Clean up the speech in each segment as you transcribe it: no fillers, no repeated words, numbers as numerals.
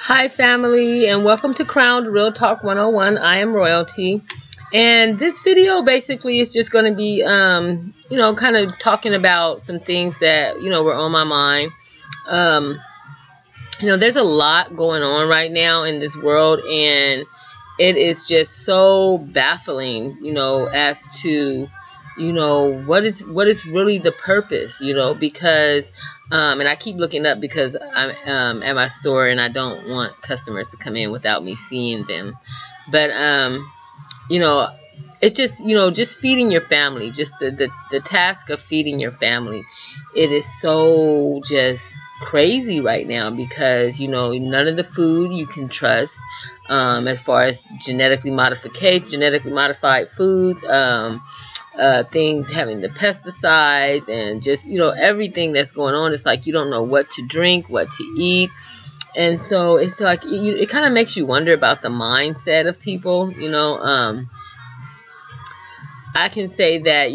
Hi family, and welcome to Crowned Real Talk 101. I am Royalty, and this video basically is just going to be kind of talking about some things that were on my mind. There's a lot going on right now in this world, and it is just so baffling, as to what is really the purpose, because and I keep looking up because I'm at my store and I don't want customers to come in without me seeing them. But it's just feeding your family, just the task of feeding your family. It is so just crazy right now because none of the food you can trust, as far as genetically modified foods, things having the pesticides and just everything that's going on. It's like you don't know what to drink, what to eat, and so it's like it kind of makes you wonder about the mindset of people. I can say that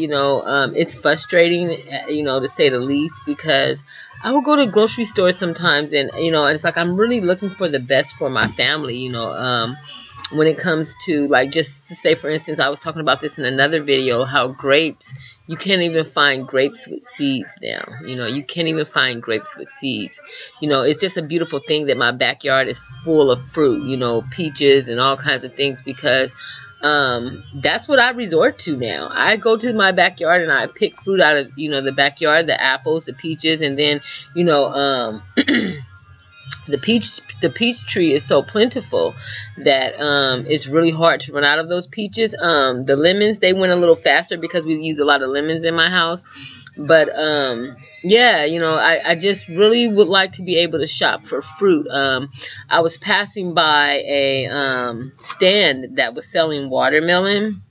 it's frustrating, to say the least, because I will go to grocery stores sometimes, and it's like I'm really looking for the best for my family. When it comes to, like, just to say, for instance, I was talking about this in another video, how grapes, you can't even find grapes with seeds now. You can't even find grapes with seeds. It's just a beautiful thing that my backyard is full of fruit, peaches and all kinds of things, because that's what I resort to now. I go to my backyard and I pick fruit out of, the backyard, the apples, the peaches, and then, the peach tree is so plentiful that it's really hard to run out of those peaches. The lemons, they went a little faster because we use a lot of lemons in my house. But yeah, I just really would like to be able to shop for fruit. I was passing by a stand that was selling watermelon.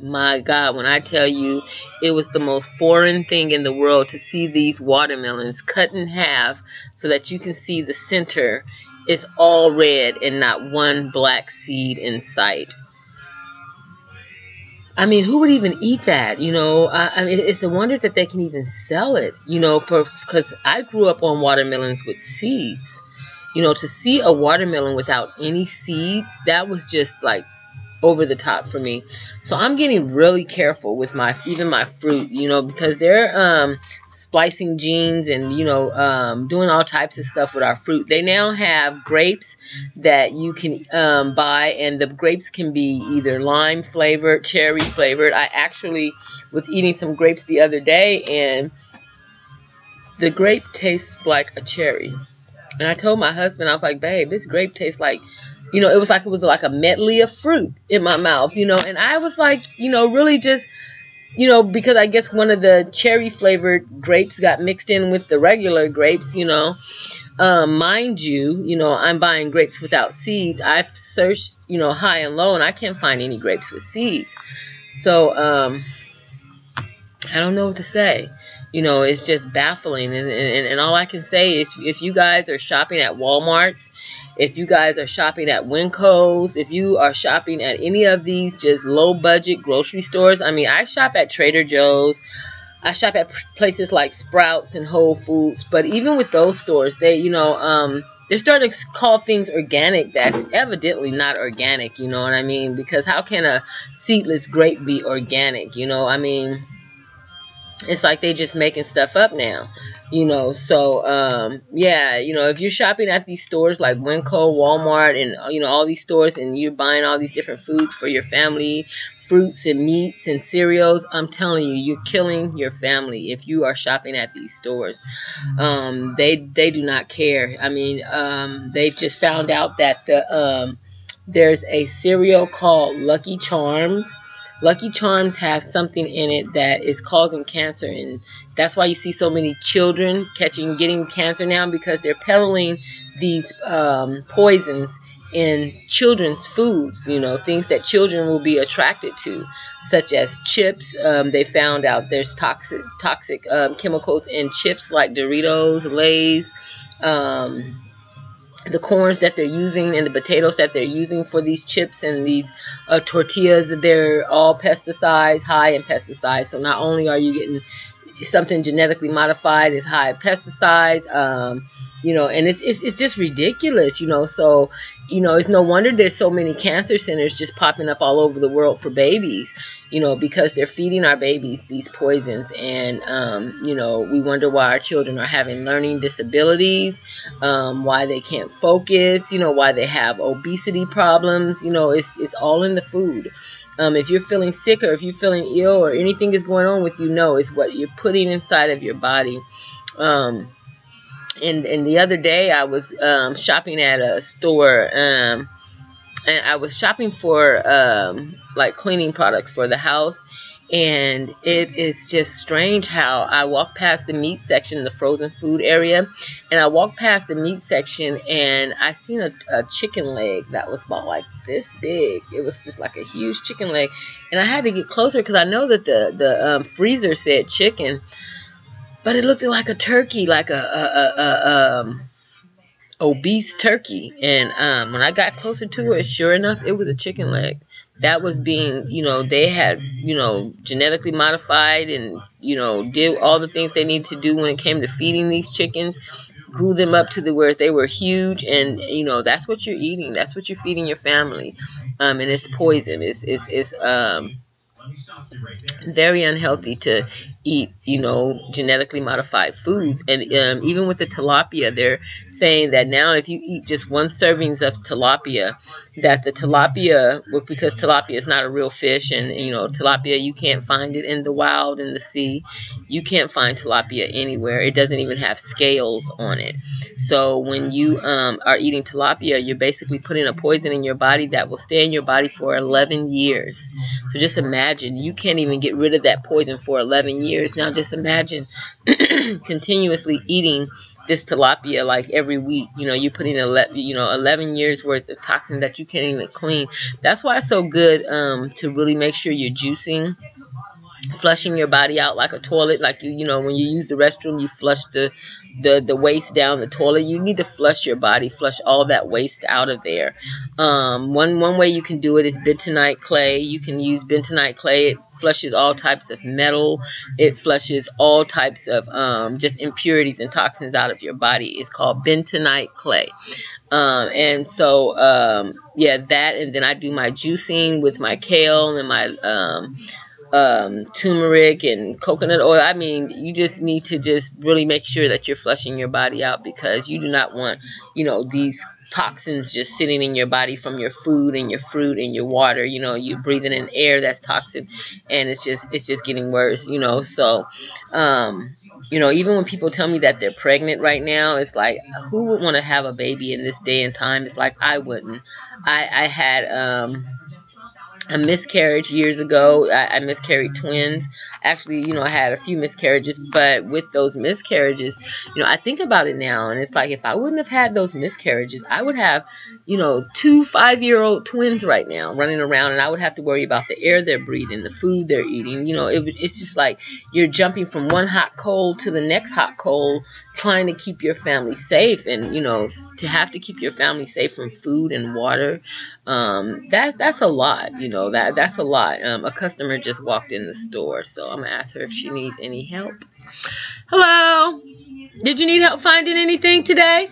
My God, when I tell you, it was the most foreign thing in the world to see these watermelons cut in half so that you can see the center is all red and not one black seed in sight. I mean, who would even eat that? I mean, it's a wonder that they can even sell it, because I grew up on watermelons with seeds. To see a watermelon without any seeds, that was just like over the top for me. So I'm getting really careful with even my fruit, because they're splicing genes and doing all types of stuff with our fruit. They now have grapes that you can buy, and the grapes can be either lime flavored, cherry flavored. I actually was eating some grapes the other day, and the grape tastes like a cherry. And I told my husband, I was like, babe, this grape tastes like, it was like a medley of fruit in my mouth, and I was like, really just, because I guess one of the cherry flavored grapes got mixed in with the regular grapes, mind you, I'm buying grapes without seeds. I've searched, high and low, and I can't find any grapes with seeds. So, I don't know what to say. It's just baffling. And all I can say is, if you guys are shopping at Walmart's, if you guys are shopping at Winco's, if you are shopping at any of these just low budget grocery stores, I mean, I shop at Trader Joe's, I shop at places like Sprouts and Whole Foods, but even with those stores, they, they're starting to call things organic that's evidently not organic, you know what I mean? Because how can a seedless grape be organic, I mean, it's like they just making stuff up now, so, yeah, if you're shopping at these stores like Winco, Walmart, and, all these stores, and you're buying all these different foods for your family, fruits and meats and cereals, I'm telling you, you're killing your family if you are shopping at these stores. They do not care. I mean, they've just found out that there's a cereal called Lucky Charms. Lucky Charms has something in it that is causing cancer, and that's why you see so many children getting cancer now, because they're peddling these poisons in children's foods, things that children will be attracted to, such as chips. They found out there's toxic chemicals in chips like Doritos, Lay's, the corns that they're using and the potatoes that they're using for these chips and these tortillas, they're all pesticides, high in pesticides. So not only are you getting something genetically modified is high pesticides, and it's just ridiculous, so, it's no wonder there's so many cancer centers just popping up all over the world for babies, because they're feeding our babies these poisons. And, we wonder why our children are having learning disabilities, why they can't focus, why they have obesity problems. It's all in the food. If you're feeling sick, or if you're feeling ill, or anything is going on with you, it's what you're putting inside of your body. And the other day I was shopping at a store, and I was shopping for like cleaning products for the house. And it is just strange how I walked past the meat section, the frozen food area, and I walked past the meat section, and I seen a chicken leg that was about like this big. It was just like a huge chicken leg, and I had to get closer because I know that the freezer said chicken, but it looked like a turkey, like a obese turkey. And when I got closer to it, sure enough, it was a chicken leg that was being, they had, genetically modified, and, did all the things they need to do when it came to feeding these chickens, grew them up to the where they were huge. And, that's what you're eating. That's what you're feeding your family. And it's poison. It's very unhealthy to eat, genetically modified foods. And even with the tilapia, they're saying that now if you eat just one servings of tilapia, that the tilapia, well, because tilapia is not a real fish, and tilapia, you can't find it in the wild, in the sea. You can't find tilapia anywhere. It doesn't even have scales on it. So when you are eating tilapia, you're basically putting a poison in your body that will stay in your body for 11 years. So just imagine, you can't even get rid of that poison for 11 years. Now just imagine continuously eating this tilapia like every week. You're putting 11 years worth of toxin that you can't even clean. That's why it's so good to really make sure you're juicing, flushing your body out like a toilet. Like when you use the restroom, you flush the waste down the toilet. You need to flush your body, flush all that waste out of there. One way you can do it is bentonite clay. You can use bentonite clay. It flushes all types of metal. It flushes all types of just impurities and toxins out of your body. It's called bentonite clay. And so that, and then I do my juicing with my kale and my turmeric and coconut oil. I mean, you just need to just really make sure that you're flushing your body out, because you do not want, these toxins just sitting in your body from your food and your fruit and your water. You're breathing in air that's toxic, and it's just getting worse. So even when people tell me that they're pregnant right now, it's like, who would want to have a baby in this day and time? It's like, I wouldn't. I had a miscarriage years ago. I miscarried twins. Actually, I had a few miscarriages, but with those miscarriages, I think about it now, and it's like, if I wouldn't have had those miscarriages, I would have, 2 5-year-old twins right now running around, and I would have to worry about the air they're breathing, the food they're eating. It's just like you're jumping from one hot cold to the next hot cold, trying to keep your family safe. And, to have to keep your family safe from food and water, that's a lot. That's a lot. A customer just walked in the store, so I'm going to ask her if she needs any help. Hello? Did you need help finding anything today?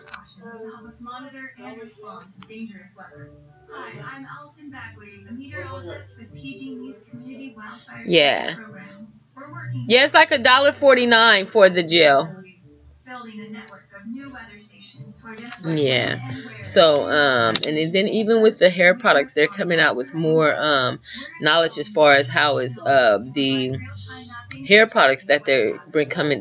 Yeah. Yeah, it's like $1.49 for the gel. Yeah. So, and then even with the hair products, they're coming out with more knowledge as far as how is the hair products that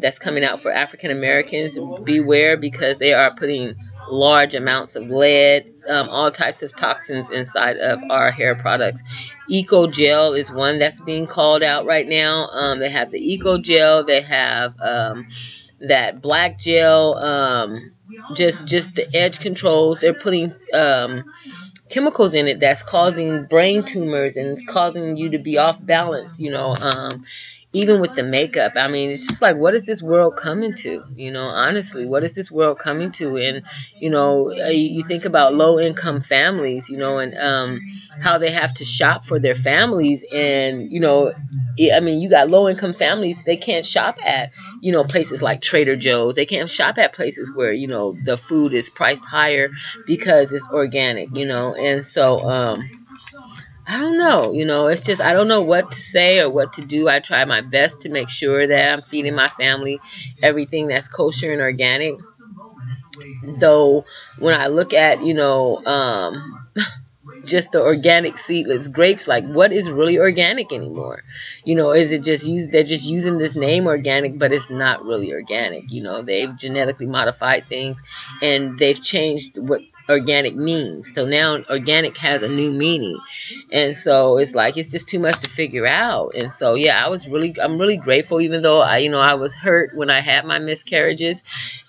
that's coming out for African Americans. Beware, because they are putting large amounts of lead, all types of toxins inside of our hair products. Eco Gel is one that's being called out right now. They have the Eco Gel. They have that black gel. Just the edge controls. They're putting chemicals in it that's causing brain tumors, and it's causing you to be off balance. even with the makeup, I mean, it's just like, what is this world coming to? You know, honestly, what is this world coming to? And, you know, you think about low income families, you know, and how they have to shop for their families. And, you know, I mean, you got low income families, they can't shop at, you know, places like Trader Joe's. They can't shop at places where, you know, the food is priced higher because it's organic, you know. And so, I don't know, you know, it's just, I don't know what to say or what to do. I try my best to make sure that I'm feeding my family everything that's kosher and organic. Though, when I look at, you know, just the organic seedless grapes, like, what is really organic anymore? You know, is it just they're just using this name organic, but it's not really organic. You know, they've genetically modified things, and they've changed what organic means. So now organic has a new meaning. And so it's like, it's just too much to figure out. And so, yeah, I'm really grateful, even though I was hurt when I had my miscarriages.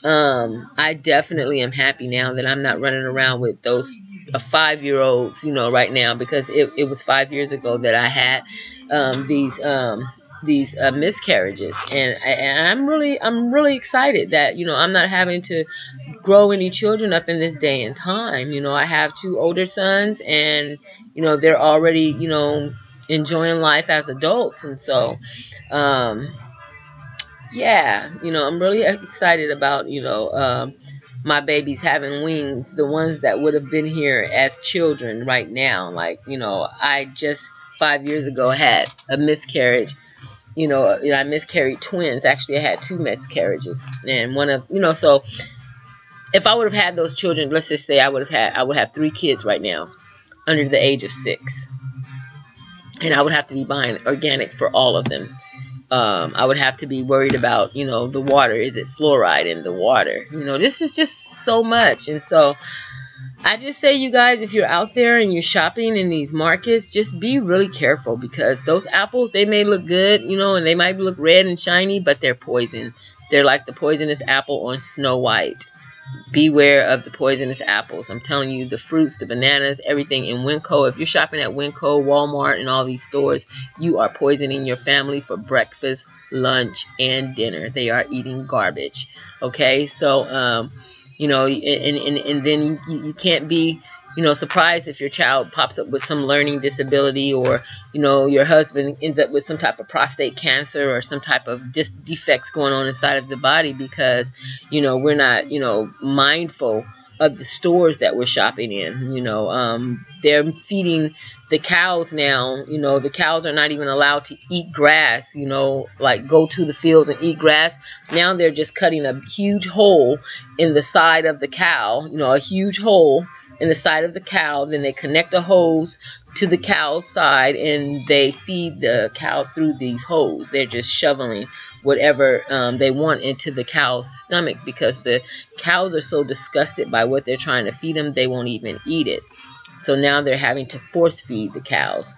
I definitely am happy now that I'm not running around with those 5-year-olds, you know, right now, because it was 5 years ago that I had these miscarriages. And I'm really excited that, you know, I'm not having to grow any children up in this day and time. You know, I have 2 older sons, and, you know, they're already, you know, enjoying life as adults. And so, yeah, you know, I'm really excited about, you know, my babies having wings, the ones that would have been here as children right now. Like, you know, I just 5 years ago had a miscarriage. You know, I miscarried twins. Actually, I had 2 miscarriages, and one of, you know, so if I would have had those children, let's just say I would have 3 kids right now under the age of 6, and I would have to be buying organic for all of them. I would have to be worried about, you know, the water. Is it fluoride in the water? You know, this is just so much. And so I just say, you guys, if you're out there and you're shopping in these markets, just be really careful, because those apples, they may look good, you know, and they might look red and shiny, but they're poison. They're like the poisonous apple on Snow White. Beware of the poisonous apples. I'm telling you, the fruits, the bananas, everything in Winco. If you're shopping at Winco, Walmart, and all these stores, you are poisoning your family for breakfast, lunch, and dinner. They are eating garbage. Okay, so you know, and then you can't be, you know, surprised if your child pops up with some learning disability, or, you know, your husband ends up with some type of prostate cancer or some type of defects going on inside of the body, because, you know, we're not, you know, mindful of the stores that we're shopping in. You know, they're feeding the cows now. You know, the cows are not even allowed to eat grass, you know, like go to the fields and eat grass. Now they're just cutting a huge hole in the side of the cow, you know, a huge hole in the side of the cow. Then they connect a hose to the cow's side, and they feed the cow through these holes. They're just shoveling whatever they want into the cow's stomach, because the cows are so disgusted by what they're trying to feed them, they won't even eat it. So now they're having to force feed the cows.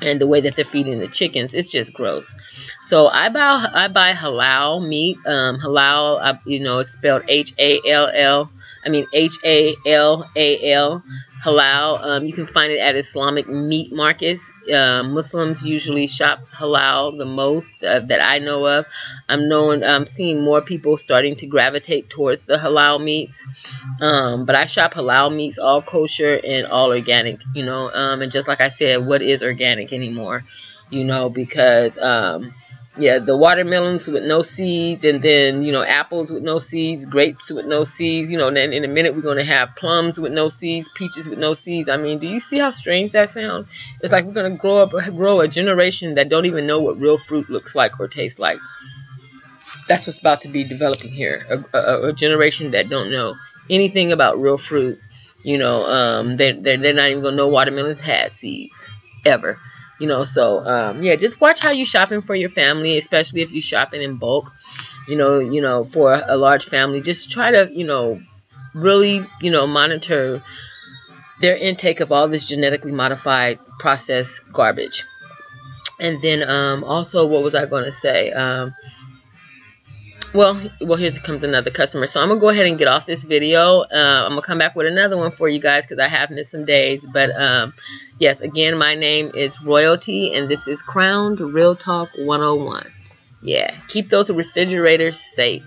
And the way that they're feeding the chickens, it's just gross. So I buy halal meat. Halal, you know, it's spelled H-A-L-L. I mean Halal. Halal. You can find it at Islamic meat markets. Muslims usually shop halal the most that I know of. I'm seeing more people starting to gravitate towards the halal meats. But I shop halal meats, all kosher and all organic. You know, and just like I said, what is organic anymore? You know, because yeah, the watermelons with no seeds, and then, you know, apples with no seeds, grapes with no seeds, you know, and then in a minute we're going to have plums with no seeds, peaches with no seeds. I mean, do you see how strange that sounds? It's like we're going to grow a generation that don't even know what real fruit looks like or tastes like. That's what's about to be developing here. A generation that don't know anything about real fruit. You know, they're not even going to know watermelons had seeds, ever. You know, so, yeah, just watch how you're shopping for your family, especially if you're shopping in bulk, you know, for a large family. Just try to, you know, really, you know, monitor their intake of all this genetically modified processed garbage. And then, also, what was I going to say? Well, here comes another customer. So I'm going to go ahead and get off this video. I'm going to come back with another one for you guys because I have missed some days. But, yes, again, my name is Royalty, and this is Crowned Real Talk 101. Yeah, keep those refrigerators safe.